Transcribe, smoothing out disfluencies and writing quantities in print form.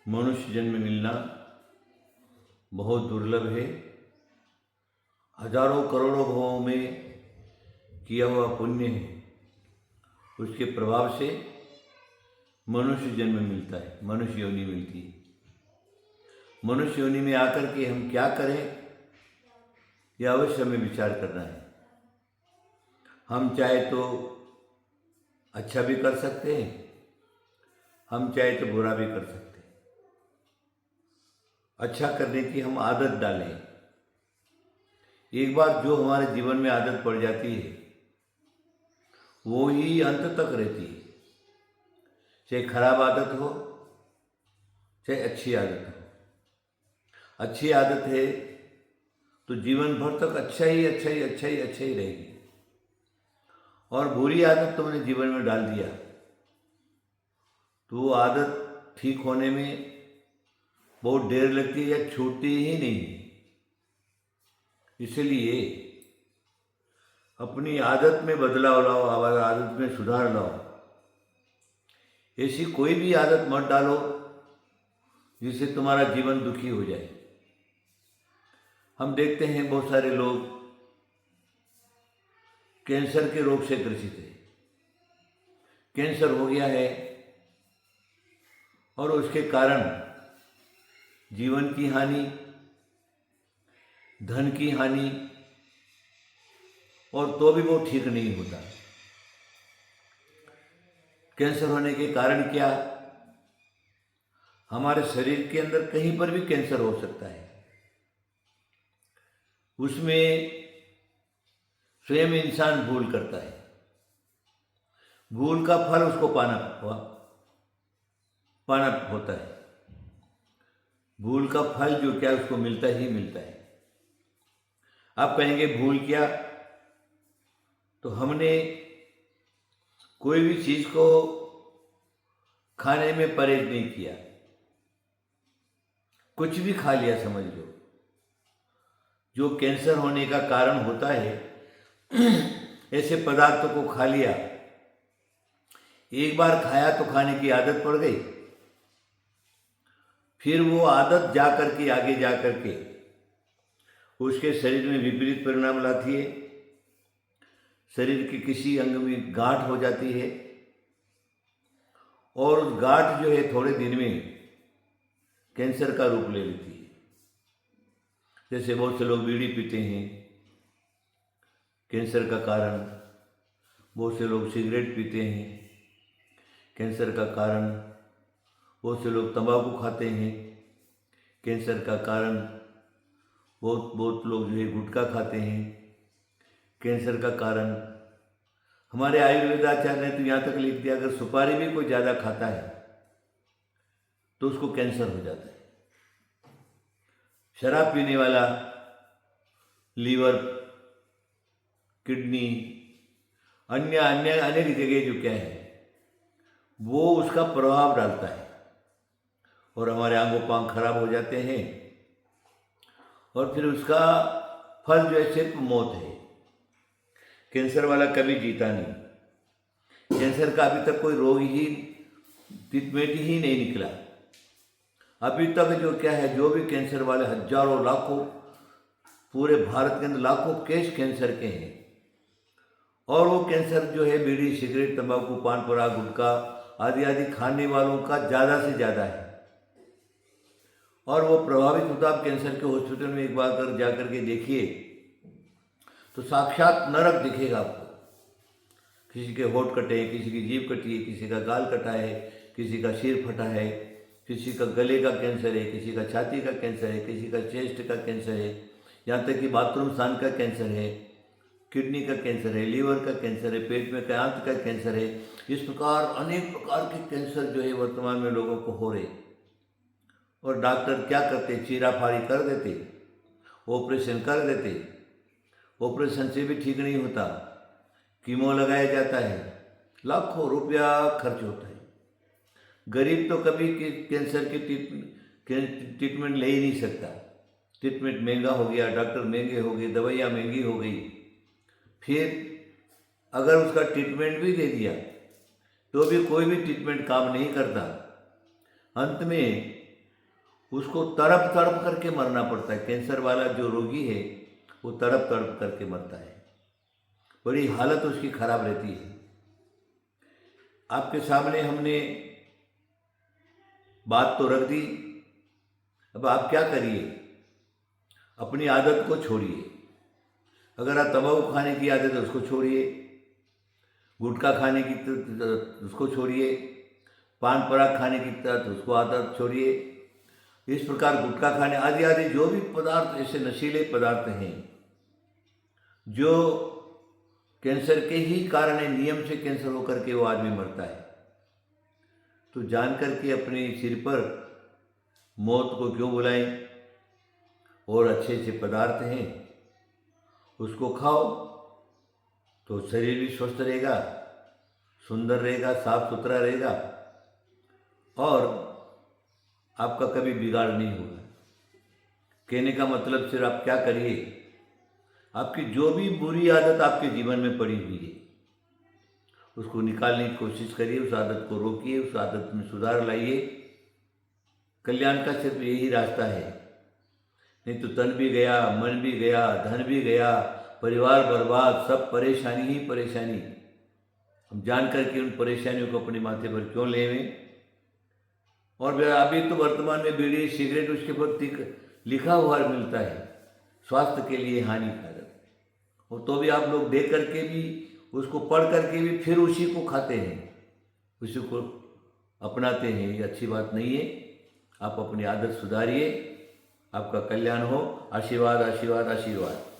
मनुष्य जन्म मिलना बहुत दुर्लभ है। हजारों करोड़ों भवों में किया हुआ पुण्य है, उसके प्रभाव से मनुष्य जन्म मिलता है, मनुष्य योनि मिलती है। मनुष्य योनि में आकर के हम क्या करें, यह अवश्य हमें विचार करना है। हम चाहे तो अच्छा भी कर सकते हैं, हम चाहे तो बुरा भी कर सकते हैं। अच्छा करने की हम आदत डालें। एक बार जो हमारे जीवन में आदत पड़ जाती है वो ही अंत तक रहती है, चाहे खराब आदत हो चाहे अच्छी आदत हो। अच्छी आदत है तो जीवन भर तक अच्छा ही रहेगी, और बुरी आदत तुमने जीवन में डाल दिया तो वो आदत ठीक होने में बहुत देर लगती है या छूटती ही नहीं। इसलिए अपनी आदत में बदलाव लाओ, आदत में सुधार लाओ। ऐसी कोई भी आदत मत डालो जिससे तुम्हारा जीवन दुखी हो जाए। हम देखते हैं बहुत सारे लोग कैंसर के रोग से ग्रसित है। कैंसर हो गया है और उसके कारण जीवन की हानि, धन की हानि, और तो भी वो ठीक नहीं होता। कैंसर होने के कारण क्या, हमारे शरीर के अंदर कहीं पर भी कैंसर हो सकता है। उसमें स्वयं इंसान भूल करता है, भूल का फल उसको पाना होता है। भूल का फल जो क्या उसको मिलता ही मिलता है। आप कहेंगे भूल क्या, तो हमने कोई भी चीज को खाने में परहेज नहीं किया, कुछ भी खा लिया समझ लो, जो कैंसर होने का कारण होता है ऐसे पदार्थों को खा लिया। एक बार खाया तो खाने की आदत पड़ गई, फिर वो आदत जाकर के आगे जाकर के उसके शरीर में विपरीत परिणाम लाती है। शरीर के किसी अंग में गांठ हो जाती है, और उस गांठ जो है थोड़े दिन में कैंसर का रूप ले लेती है। जैसे बहुत से लोग बीड़ी पीते हैं, कैंसर का कारण। बहुत से लोग सिगरेट पीते हैं, कैंसर का कारण। बहुत से लोग तंबाकू खाते हैं, कैंसर का कारण। बहुत लोग जो है गुटखा खाते हैं, कैंसर का कारण। हमारे आयुर्वेदाचार्य ने तो यहाँ तक लिख दिया, अगर सुपारी भी कोई ज़्यादा खाता है तो उसको कैंसर हो जाता है। शराब पीने वाला लीवर, किडनी, अन्य अन्य अनेक जगह जो क्या है वो उसका प्रभाव डालता है, और हमारे अंगों पांग खराब हो जाते हैं, और फिर उसका फल जो है सिर्फ मौत है। कैंसर वाला कभी जीता नहीं। कैंसर का अभी तक कोई रोग ही, ट्रीटमेंट ही नहीं निकला। अभी तक जो क्या है, जो भी कैंसर वाले हजारों लाखों, पूरे भारत के अंदर लाखों केस कैंसर के हैं, और वो कैंसर जो है बीड़ी, सिगरेट, तंबाकू, पान पराग, गुटखा आदि आदि खाने वालों का ज़्यादा से ज़्यादा है। और वो प्रभावित होता, आप कैंसर के हॉस्पिटल में एक बार जाकर के देखिए तो साक्षात नरक दिखेगा आपको। किसी के होठ कटे हैं, किसी की जीभ कटी है, किसी का गाल कटा है, किसी का सिर फटा है, किसी का गले का कैंसर है, किसी का छाती का कैंसर है, किसी का चेस्ट का कैंसर है, यहाँ तक कि बाथरूम स्थान का कैंसर है, किडनी का कैंसर है, लीवर का कैंसर है, पेट में आंत का कैंसर है। इस प्रकार अनेक प्रकार के कैंसर जो है वर्तमान में लोगों को हो रहे। और डॉक्टर क्या करते, चीराफाड़ी कर देते, ऑपरेशन कर देते। ऑपरेशन से भी ठीक नहीं होता, कीमो लगाया जाता है, लाखों रुपया खर्च होता है। गरीब तो कभी कैंसर की ट्रीटमेंट ले ही नहीं सकता। ट्रीटमेंट महंगा हो गया, डॉक्टर महंगे हो गए, दवाइयाँ महंगी हो गई। फिर अगर उसका ट्रीटमेंट भी दे दिया तो भी कोई भी ट्रीटमेंट काम नहीं करता। अंत में उसको तड़प तड़प करके मरना पड़ता है। कैंसर वाला जो रोगी है वो तड़प तड़प करके मरता है, बड़ी हालत उसकी खराब रहती है। आपके सामने हमने बात तो रख दी, अब आप क्या करिए, अपनी आदत को छोड़िए। अगर आप तंबाकू खाने की आदत है उसको छोड़िए, गुटखा खाने की तो उसको छोड़िए, पान पराग खाने की तो उसको आदत छोड़िए। इस प्रकार गुटखा खाने आदि आदि जो भी पदार्थ ऐसे नशीले पदार्थ हैं जो कैंसर के ही कारण नियम से कैंसर होकर के वो आदमी मरता है, तो जान करके अपने सिर पर मौत को क्यों बुलाएं। और अच्छे अच्छे पदार्थ हैं उसको खाओ तो शरीर भी स्वस्थ रहेगा, सुंदर रहेगा, साफ सुथरा रहेगा और आपका कभी बिगाड़ नहीं होगा। कहने का मतलब सिर्फ आप क्या करिए, आपकी जो भी बुरी आदत आपके जीवन में पड़ी हुई है उसको निकालने की कोशिश करिए, उस आदत को रोकिए, उस आदत में सुधार लाइए। कल्याण का सिर्फ यही रास्ता है, नहीं तो तन भी गया, मन भी गया, धन भी गया, परिवार बर्बाद, सब परेशानी ही परेशानी। हम जान करके उन परेशानियों को अपने माथे पर क्यों लेवें। और अभी तो वर्तमान में बीड़ी सिगरेट उसके पर लिखा हुआ मिलता है स्वास्थ्य के लिए हानिकारक, और तो भी आप लोग देख करके भी उसको पढ़ करके भी फिर उसी को खाते हैं, उसी को अपनाते हैं। ये अच्छी बात नहीं है। आप अपनी आदत सुधारिए, आपका कल्याण हो। आशीर्वाद आशीर्वाद आशीर्वाद।